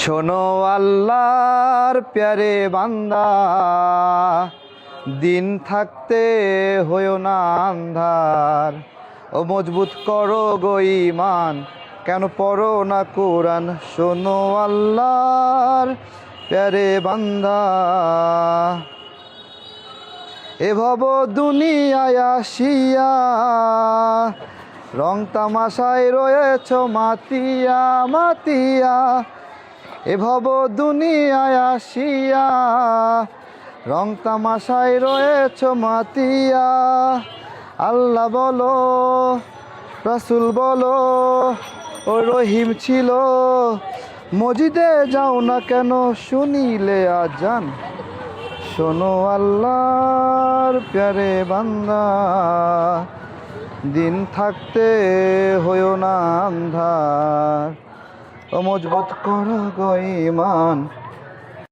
শোনো আল্লাহর প্যারে বান্দা, দিন থাকতে হইও না আন্ধার। ও মজবুত করো গো ঈমান, কেন পড়ো না কোরআন? শোনো আল্লাহর প্যারে বান্দা, এ ভব দুনিয়ায় আসিয়া রং তামাশায় রয়েছ মাতিয়া মাতিয়া। এ ভব দুনিয়ায় আসিয়া রং তামাশায় রয়েছ মাতিয়া। আল্লাহ বলো, রাসূল বলো, ও রহিম ছিল, মসজিদে যাও না কেন শুনিলে আজান? শোনো আল্লাহর প্যারে বান্দা, দিন থাকতে হইও না আন্ধার। ও মজবুত করো গো ঈমান,